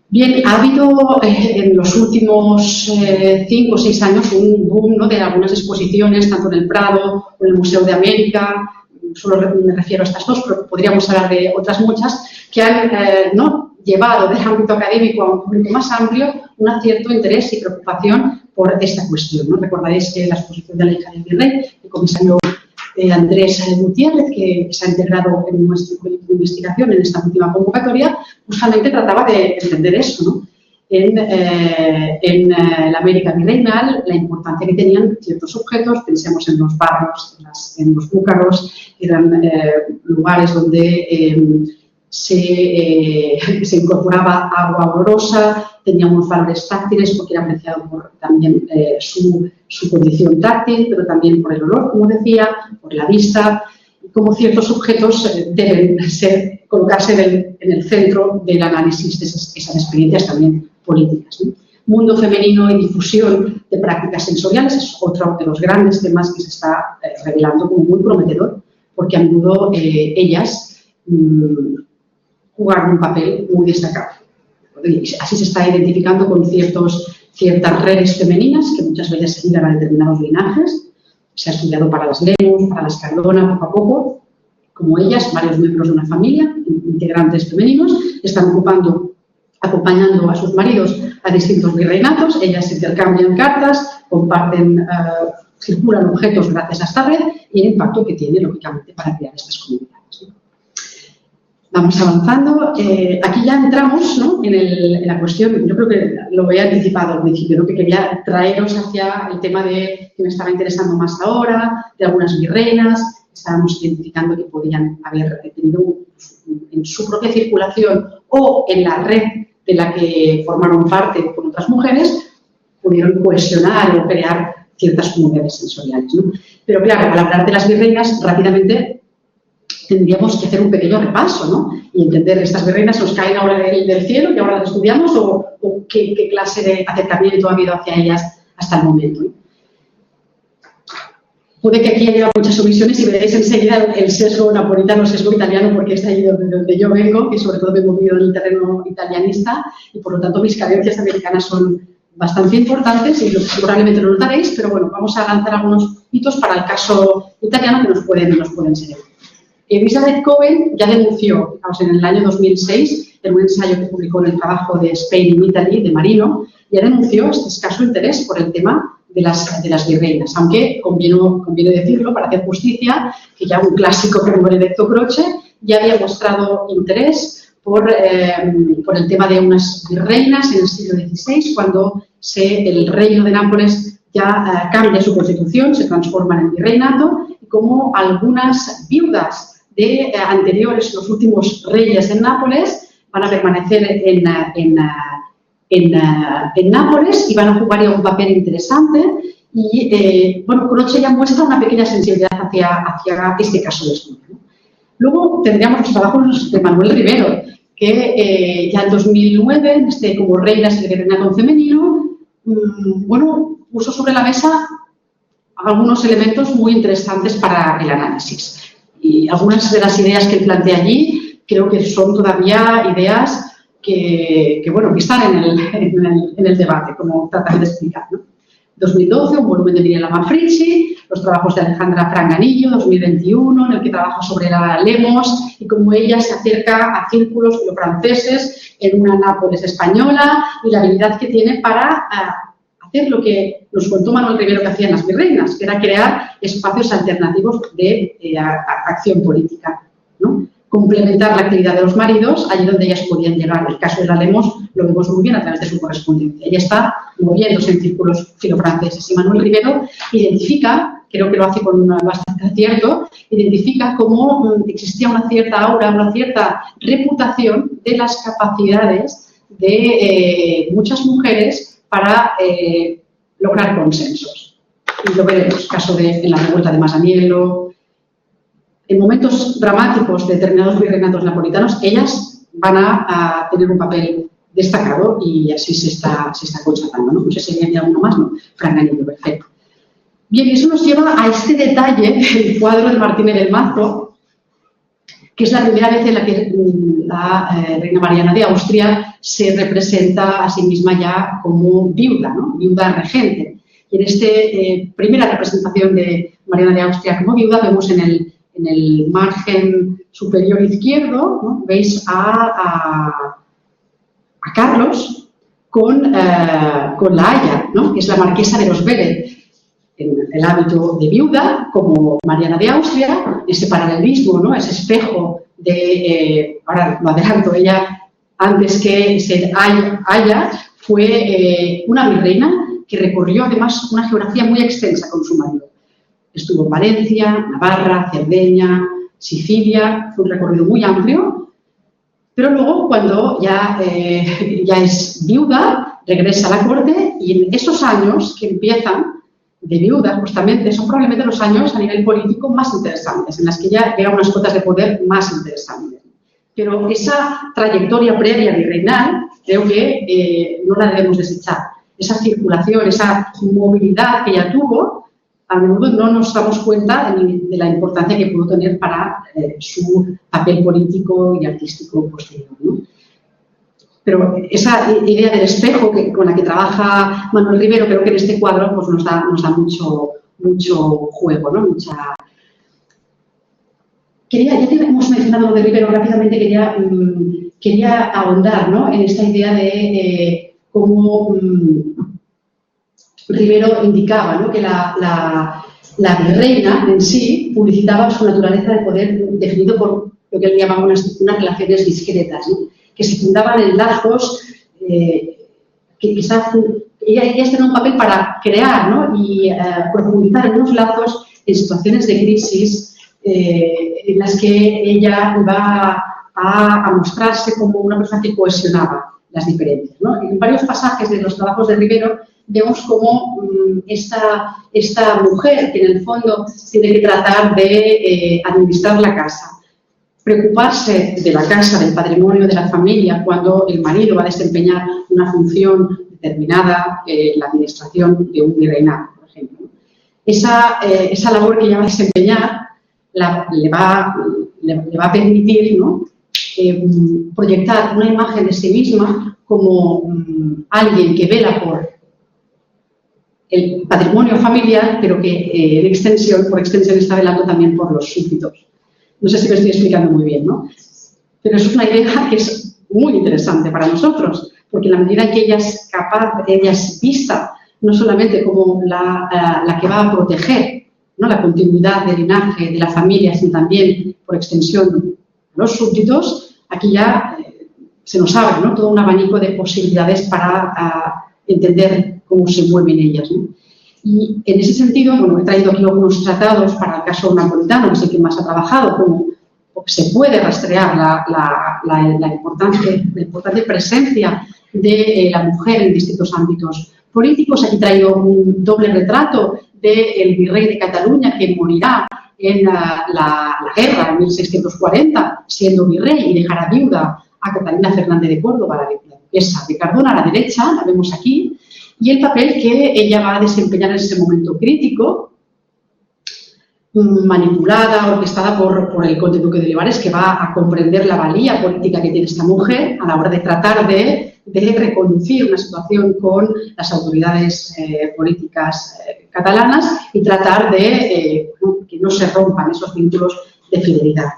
Bien, ha habido en los últimos 5 o 6 años un boom, ¿no?, de algunas exposiciones, tanto en el Prado o en el Museo de América. Solo me refiero a estas dos, pero podríamos hablar de otras muchas, que han ¿no?, llevado del ámbito académico a un público más amplio un cierto interés y preocupación por esta cuestión, ¿no? Recordaréis que la exposición de la hija del virrey, el comisario Andrés Gutiérrez, que se ha integrado en nuestro proyecto de investigación en esta última convocatoria, justamente trataba de entender eso, ¿no? En la América virreinal, la importancia que tenían ciertos objetos, pensemos en los barrios, en los búcaros, eran lugares donde se incorporaba agua olorosa, tenía unos valores táctiles porque era apreciado por también su condición táctil, pero también por el olor, como decía, por la vista, y como ciertos objetos deben colocarse en el centro del análisis de esas experiencias también políticas, ¿no? Mundo femenino y difusión de prácticas sensoriales es otro de los grandes temas que se está revelando como muy prometedor, porque a menudo ellas jugaron un papel muy destacado. Así se está identificando con ciertas redes femeninas que muchas veces se ligan a determinados linajes. Se ha estudiado para las Lemus, para las Cardona, poco a poco. Como ellas, varios miembros de una familia, integrantes femeninos, están acompañando a sus maridos a distintos virreinatos. Ellas intercambian cartas, comparten, circulan objetos gracias a esta red y el impacto que tiene, lógicamente, para crear estas comunidades, ¿no? Vamos avanzando. Aquí ya entramos, ¿no?, en la cuestión, yo creo que lo he anticipado al principio, ¿no?, que quería traeros hacia el tema que me estaba interesando más ahora, de algunas virreinas. Estábamos identificando que podían haber tenido en su propia circulación o en la red de la que formaron parte con otras mujeres, pudieron cohesionar o crear ciertas comunidades sensoriales, ¿no? Pero claro, al hablar de las virreinas, rápidamente tendríamos que hacer un pequeño repaso, ¿no?, y entender, ¿estas virreinas nos caen ahora del cielo, que ahora las estudiamos, o qué clase de acercamiento ha habido hacia ellas hasta el momento, ¿no? Puede que aquí haya muchas omisiones y veréis enseguida el sesgo napolitano, el sesgo italiano, porque es ahí donde yo vengo, y sobre todo me he movido en el terreno italianista, y por lo tanto mis carencias americanas son bastante importantes y probablemente lo notaréis, pero bueno, vamos a lanzar algunos hitos para el caso italiano que nos pueden servir. Elizabeth Cohen ya denunció, fijaos, en el año 2006, en un ensayo que publicó en el trabajo de Spain in Italy, de Marino, ya denunció este escaso interés por el tema de las virreinas, aunque conviene decirlo, para hacer justicia, que ya un clásico como Benedetto Croce ya había mostrado interés por el tema de unas virreinas en el siglo XVI, cuando el reino de Nápoles ya cambia su constitución, se transforma en virreinato, y como algunas viudas de anteriores, los últimos reyes en Nápoles, van a permanecer en Nápoles y van a jugar ya un papel interesante. Y, bueno, Croce ya muestra una pequeña sensibilidad hacia este caso de estudio, ¿no? Luego tendríamos los trabajos de Manuel Rivero, que ya en 2009, en este como Reinas y el Virreinato femenino, bueno, puso sobre la mesa algunos elementos muy interesantes para el análisis. Y algunas de las ideas que él plantea allí creo que son todavía ideas que están en el debate, como tratan de explicar, ¿no? 2012, un volumen de Mirella Manfricci, los trabajos de Alejandra Franganillo, 2021, en el que trabaja sobre la Lemos y cómo ella se acerca a círculos franceses en una Nápoles española y la habilidad que tiene para hacer lo que nos contó Manuel Rivero que hacían las virreinas, que era crear espacios alternativos de acción política, ¿no? Complementar la actividad de los maridos allí donde ellas podían llegar. En el caso de la Lemos lo vemos muy bien a través de su correspondencia. Ella está moviéndose en círculos filofranceses y Manuel Rivero identifica, creo que lo hace con bastante acierto, identifica cómo existía una cierta aura, una cierta reputación de las capacidades de muchas mujeres para lograr consensos. Y lo veremos, caso en la revuelta de Masaniello. En momentos dramáticos de determinados virreinatos napolitanos, ellas van a tener un papel destacado y así se está constatando, ¿no? No sé si hay alguno más, ¿no? Franganillo, perfecto. Bien, eso nos lleva a este detalle, el cuadro de Martínez del Mazo, que es la primera vez en la que la reina Mariana de Austria se representa a sí misma ya como viuda, ¿no? Viuda regente. Y en esta primera representación de Mariana de Austria como viuda vemos en el margen superior izquierdo, ¿no? Veis a Carlos con la Haya, ¿no? Que es la marquesa de los Vélez, en el hábito de viuda, como Mariana de Austria, ese paralelismo, ¿no? Ese espejo de, ahora lo adelanto, ella antes que ser Haya fue una virreina que recorrió además una geografía muy extensa con su marido. Estuvo en Valencia, Navarra, Cerdeña, Sicilia, fue un recorrido muy amplio, pero luego cuando ya es viuda, regresa a la corte y en esos años que empiezan de viuda, justamente, son probablemente los años a nivel político más interesantes, en las que ya llega a unas cotas de poder más interesantes. Pero esa trayectoria previa virreinal creo que no la debemos desechar. Esa circulación, esa movilidad que ella tuvo, a menudo no nos damos cuenta de la importancia que pudo tener para su papel político y artístico posterior, ¿no? Pero esa idea del espejo con la que trabaja Manuel Rivero, creo que en este cuadro pues, nos da mucho juego, ¿no? Ya que hemos mencionado lo de Rivero rápidamente, quería ahondar, ¿no? En esta idea de cómo Rivero indicaba, ¿no? Que la virreina en sí publicitaba su naturaleza de poder definido por lo que él llamaba unas relaciones discretas, ¿no? Que se fundaban en lazos que quizás ellas tenían un papel para crear, ¿no? Y profundizar en unos lazos en situaciones de crisis en las que ella va a mostrarse como una persona que cohesionaba las diferencias, ¿no? En varios pasajes de los trabajos de Rivero vemos cómo esta mujer que en el fondo tiene que tratar de administrar la casa, preocuparse de la casa, del patrimonio de la familia, cuando el marido va a desempeñar una función determinada en la administración de un virreinato, por ejemplo. Esa labor que ella va a desempeñar le va a permitir, ¿no? Proyectar una imagen de sí misma como alguien que vela por el patrimonio familiar, pero que por extensión está velando también por los súbditos. No sé si me estoy explicando muy bien, ¿no? Pero eso es una idea que es muy interesante para nosotros, porque en la medida en que ella es vista no solamente como la que va a proteger, ¿no? La continuidad del linaje de la familia, sino también, por extensión, los súbditos, aquí ya se nos abre, ¿no? Todo un abanico de posibilidades para entender cómo se mueven ellas, ¿no? Y en ese sentido, bueno, he traído aquí algunos tratados para el caso napolitano, que es el que más ha trabajado, cómo se puede rastrear la importante presencia de la mujer en distintos ámbitos políticos. Aquí he traído un doble retrato del virrey de Cataluña, que morirá en la guerra en 1640, siendo virrey, y dejará viuda a Catalina Fernández de Córdoba, la duquesa de Cardona, a la derecha, la vemos aquí, y el papel que ella va a desempeñar en ese momento crítico, manipulada, orquestada por el conde duque de Olivares, que va a comprender la valía política que tiene esta mujer a la hora de tratar de reconducir una situación con las autoridades políticas catalanas y tratar de que no se rompan esos vínculos de fidelidad.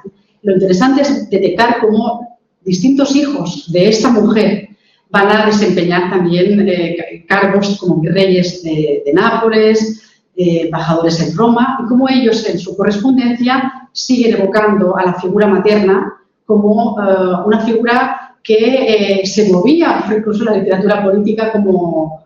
Lo interesante es detectar cómo distintos hijos de esta mujer van a desempeñar también cargos como virreyes de Nápoles, embajadores en Roma, y cómo ellos en su correspondencia siguen evocando a la figura materna como una figura que se movía, incluso en la literatura política, como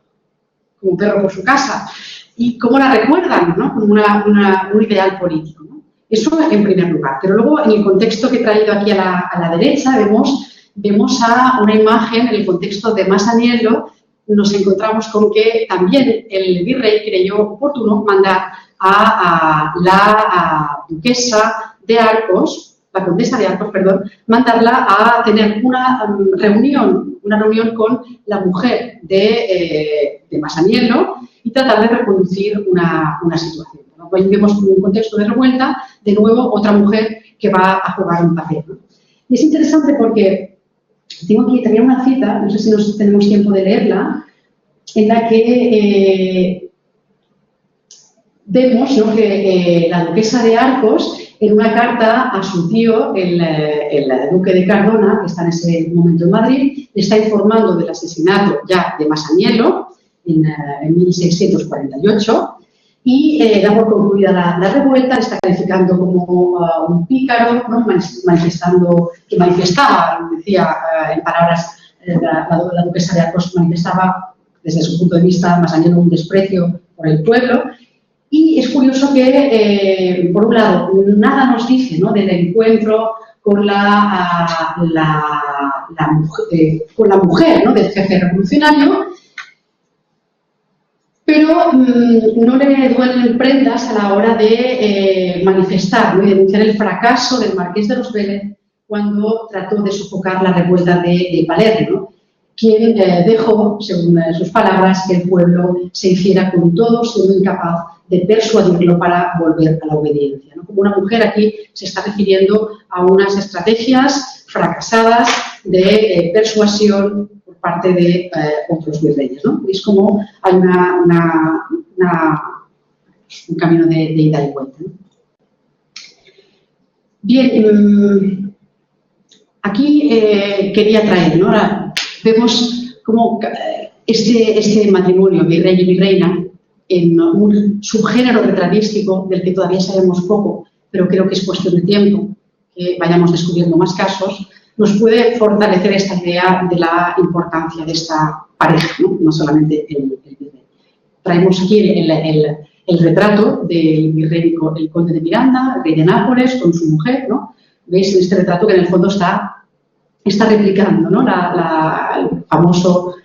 perro por su casa, y cómo la recuerdan, ¿no?, como un ideal político, ¿no? Eso en primer lugar. Pero luego, en el contexto que he traído aquí a la derecha, vemos a una imagen, en el contexto de Masaniello, nos encontramos con que también el virrey creyó oportuno mandar a la duquesa de Arcos, la condesa de Arcos, perdón, mandarla a tener una reunión con la mujer de Masaniello y tratar de reconducir una situación, ¿no? Hoy vemos un contexto de revuelta, de nuevo otra mujer que va a jugar un papel, ¿no? Y es interesante porque tengo aquí también una cita, no sé si tenemos tiempo de leerla, en la que vemos, ¿no?, que la duquesa de Arcos, en una carta a su tío, el duque de Cardona, que está en ese momento en Madrid, le está informando del asesinato ya de Masaniello en 1648 y da por concluida la revuelta, le está calificando como un pícaro, ¿no?, que manifestaba, decía en palabras, la duquesa de Arcos manifestaba desde su punto de vista Masaniello un desprecio por el pueblo. Y es curioso que, por un lado, nada nos dice, ¿no?, del encuentro con la mujer, ¿no?, del jefe revolucionario, pero no le duelen prendas a la hora de manifestar, ¿no?, y denunciar el fracaso del marqués de los Vélez cuando trató de sofocar la revuelta de Palermo, ¿no?, quien dejó, según sus palabras, que el pueblo se hiciera con todo, siendo incapaz de persuadirlo para volver a la obediencia, ¿no? Como una mujer, aquí se está refiriendo a unas estrategias fracasadas de persuasión por parte de otros virreyes, ¿no? Es como hay un camino de ida y vuelta, ¿no? Bien, aquí quería traer, ¿no? Ahora vemos como este matrimonio virrey y virreina en un subgénero retratístico del que todavía sabemos poco, pero creo que es cuestión de tiempo que vayamos descubriendo más casos, nos puede fortalecer esta idea de la importancia de esta pareja, no solamente el virrey. Traemos aquí el retrato del virrey, el conde de Miranda, el rey de Nápoles, con su mujer, ¿no? Veis en este retrato que en el fondo está replicando, ¿no?, el famoso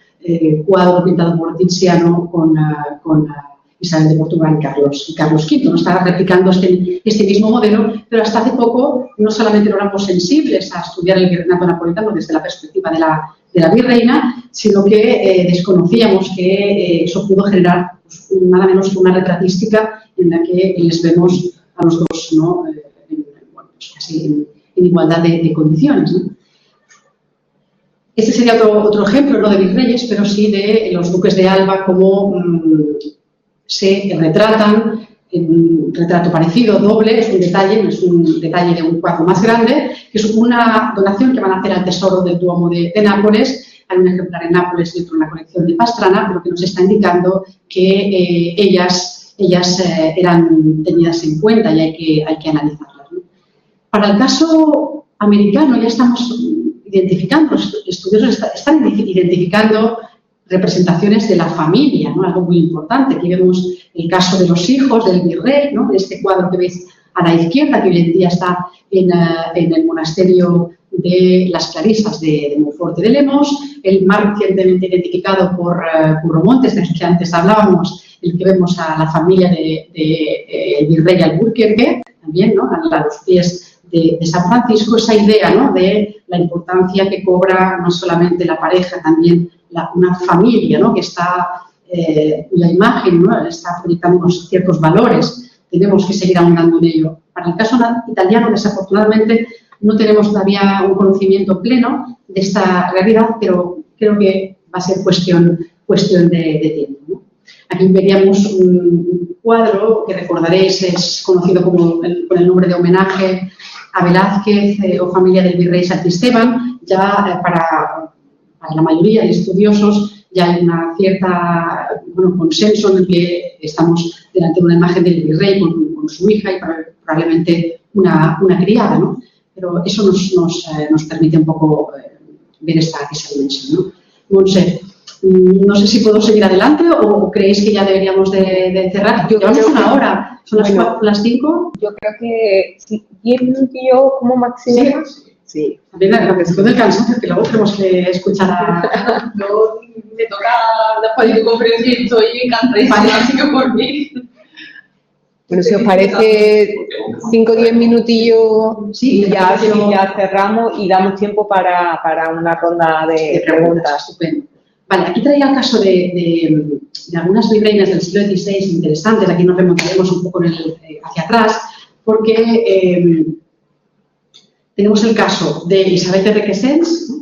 cuadro pintado por Tiziano con Isabel de Portugal y Carlos V. ¿No? Está replicando este mismo modelo, pero hasta hace poco no solamente no éramos sensibles a estudiar el virreinato napolitano desde la perspectiva de la virreina, sino que desconocíamos que eso pudo generar pues, nada menos que una retratística en la que les vemos a los dos, ¿no?, pues casi en igualdad de condiciones, ¿no? Este sería otro ejemplo, no de virreyes, pero sí de los duques de Alba, cómo se retratan en un retrato parecido, doble, es un detalle de un cuadro más grande, que es una donación que van a hacer al tesoro del Duomo de Nápoles. Hay un ejemplar en Nápoles y otro en la colección de Pastrana, pero que nos está indicando que ellas eran tenidas en cuenta y hay que analizarlas, ¿no? Para el caso americano ya estamos identificando, los estudiosos están identificando representaciones de la familia, ¿no?, algo muy importante. Aquí vemos el caso de los hijos del virrey, ¿no?, este cuadro que veis a la izquierda, que hoy en día está en el monasterio de las Clarisas de Monforte de Lemos, el más recientemente identificado por Curro Montes, del que antes hablábamos, el que vemos a la familia de virrey Alburquerque, también, ¿no? A los pies de San Francisco, esa idea, ¿no? De la importancia que cobra no solamente la pareja, también una familia, ¿no? Que está, la imagen, ¿no? Está proyectando unos ciertos valores, tenemos que seguir ahondando en ello. Para el caso italiano, desafortunadamente, no tenemos todavía un conocimiento pleno de esta realidad, pero creo que va a ser cuestión de tiempo, ¿no? Aquí veríamos un cuadro que recordaréis, es conocido con el nombre de homenaje a Velázquez o familia del virrey Santisteban. Ya para la mayoría de estudiosos ya hay una cierta consenso en el que estamos delante de una imagen del virrey con su hija y probablemente una criada, ¿no? Pero eso nos permite un poco ver esa dimensión, ¿no? Montse, no sé si puedo seguir adelante o creéis que ya deberíamos de cerrar. Llevamos una hora, son las 5. Yo creo que 10 minutillos como máximo. Sí. También la cuestión del cansancio, que luego tenemos que escuchar a... Yo me toca después de conferencia y estoy encantadísima, así que por mí. Bueno, si os parece 5 o 10 minutillos sí, y ya cerramos y damos tiempo para una ronda de preguntas. Estupendo. Vale, aquí traía el caso de algunas virreinas del siglo XVI interesantes. Aquí nos remontaremos un poco hacia atrás, porque tenemos el caso de Isabel de Requesens,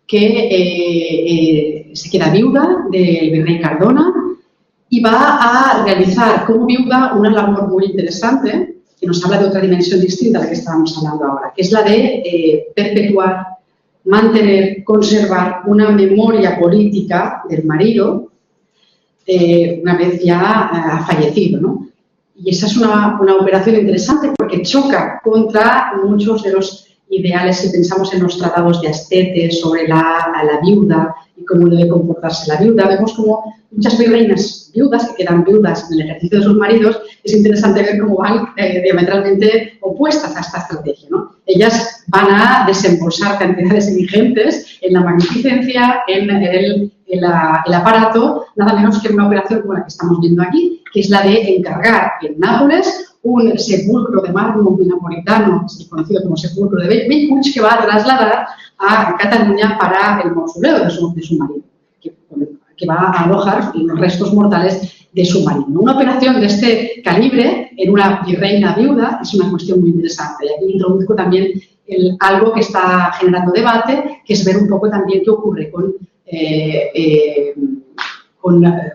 que se queda viuda del virrey Cardona y va a realizar como viuda una labor muy interesante que nos habla de otra dimensión distinta a la que estábamos hablando ahora, que es la de perpetuar, mantener, conservar una memoria política del marido una vez ya ha fallecido, ¿no? Y esa es una operación interesante porque choca contra muchos de los ideales si pensamos en los tratados de Astetes sobre la viuda y cómo debe comportarse la viuda. Vemos como muchas virreinas viudas que quedan viudas en el ejercicio de sus maridos. Es interesante ver cómo van diametralmente opuestas a esta estrategia, ¿no? Ellas van a desembolsar cantidades ingentes en la magnificencia, en el aparato, nada menos que una operación como la que estamos viendo aquí, que es la de encargar en Nápoles un sepulcro de mármol napolitano, es conocido como sepulcro de Bellpuig, que va a trasladar a Cataluña para el mausoleo de su marido, que va a alojar los restos mortales de su marido. Una operación de este calibre en una virreina viuda es una cuestión muy interesante. Y aquí introduzco también algo que está generando debate, que es ver un poco también qué ocurre con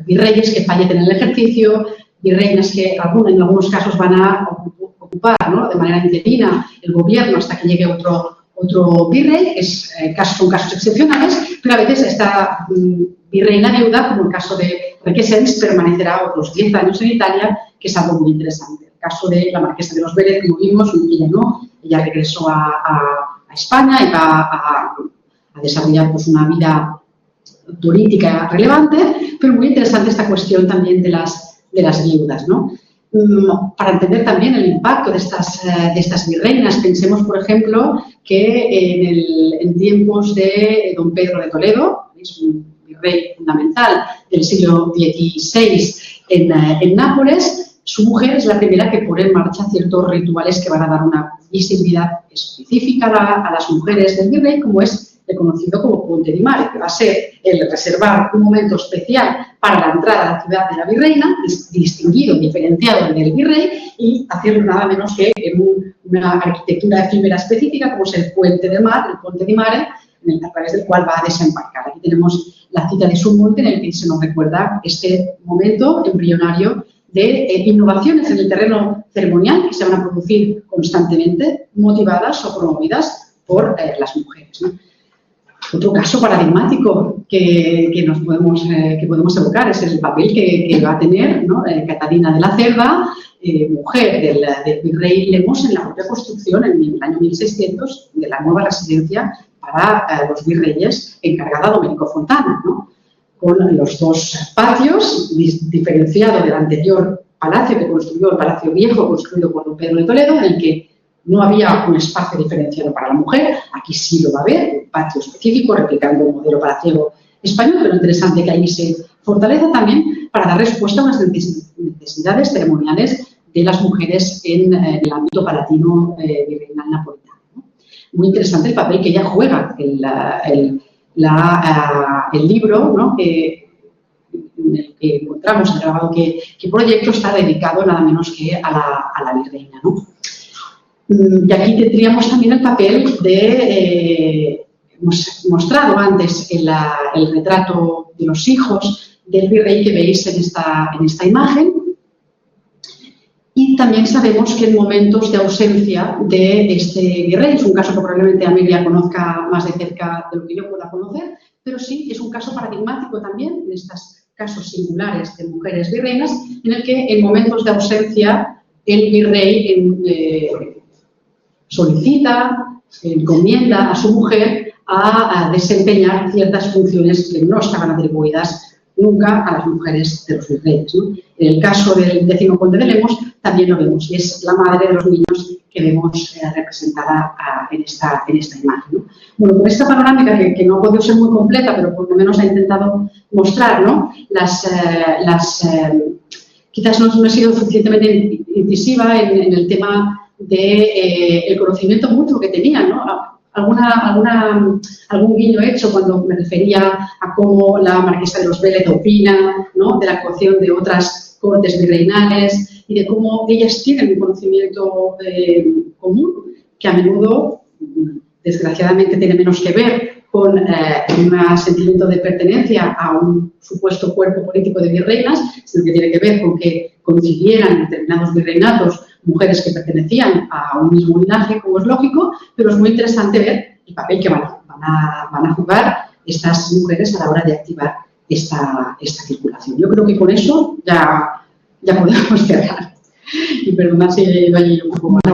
virreyes que fallecen en el ejercicio, virreinas que en algunos casos van a ocupar, ¿no?, de manera interina el gobierno hasta que llegue otro virrey. Son casos excepcionales, pero a veces esta virreina viuda, como el caso de Requesens, permanecerá otros 10 años en Italia, que es algo muy interesante. El caso de la marquesa de los Vélez, como vimos, ella no, ella regresó a España y va a desarrollar pues, una vida política relevante, pero muy interesante esta cuestión también de las viudas, ¿no? Para entender también el impacto de estas virreinas, pensemos, por ejemplo, que en tiempos de don Pedro de Toledo, es un virrey fundamental del siglo XVI en Nápoles, su mujer es la primera que pone en marcha ciertos rituales que van a dar una visibilidad específica a las mujeres del virrey, como es reconocido como Ponte di Mare, que va a ser el reservar un momento especial para la entrada a la ciudad de la virreina, distinguido, diferenciado del virrey, y hacerlo nada menos que en una arquitectura efímera específica, como es el Puente del Mar, el Ponte di Mare, a través del cual va a desembarcar. Aquí tenemos la cita de Summonte, en el que se nos recuerda este momento embrionario de innovaciones en el terreno ceremonial que se van a producir constantemente, motivadas o promovidas por las mujeres, ¿no? Otro caso paradigmático que podemos evocar es el papel que va a tener, ¿no?, Catalina de la Cerda, mujer del virrey Lemos, en la propia construcción en el año 1600 de la nueva residencia para los virreyes encargada a Domenico Fontana, ¿no?, con los dos patios, diferenciado del anterior palacio que construyó, el Palacio Viejo, construido por don Pedro de Toledo, en el que no había un espacio diferenciado para la mujer. Aquí sí lo va a haber, un patio específico, replicando el modelo palaciego español, pero interesante que ahí se fortaleza también para dar respuesta a unas necesidades ceremoniales de las mujeres en el ámbito palatino virreinal napolitano, ¿no? Muy interesante el papel que ella juega, el libro, ¿no?, en el que encontramos el grabado que proyecto está dedicado nada menos que a la virreina, ¿no? Y aquí tendríamos también el papel de, hemos mostrado antes el retrato de los hijos del virrey que veis en esta imagen. Y también sabemos que en momentos de ausencia de este virrey, es un caso que probablemente Amelia conozca más de cerca de lo que yo pueda conocer, pero sí es un caso paradigmático también en estos casos singulares de mujeres virreinas, en el que en momentos de ausencia el virrey solicita, encomienda a su mujer a desempeñar ciertas funciones que no estaban atribuidas nunca a las mujeres de los virreyes, ¿no? En el caso del 10º conde de Lemos también lo vemos, y es la madre de los niños que vemos representada en esta imagen, ¿no? Bueno, con esta panorámica que no ha podido ser muy completa, pero por lo menos ha intentado mostrar, ¿no?, quizás no he sido suficientemente incisiva en el tema del conocimiento mutuo que tenían, ¿no? Algún guiño hecho cuando me refería a cómo la marquesa de los Vélez opina, ¿no?, de la actuación de otras cortes virreinales y de cómo ellas tienen un conocimiento común que a menudo, desgraciadamente, tiene menos que ver con un sentimiento de pertenencia a un supuesto cuerpo político de virreinas, sino que tiene que ver con que coincidieran en determinados virreinatos mujeres que pertenecían a un mismo linaje, como es lógico, pero es muy interesante ver el papel que van a jugar estas mujeres a la hora de activar esta circulación. Yo creo que con eso ya podemos cerrar. Y perdonad si he ido allí un poco más.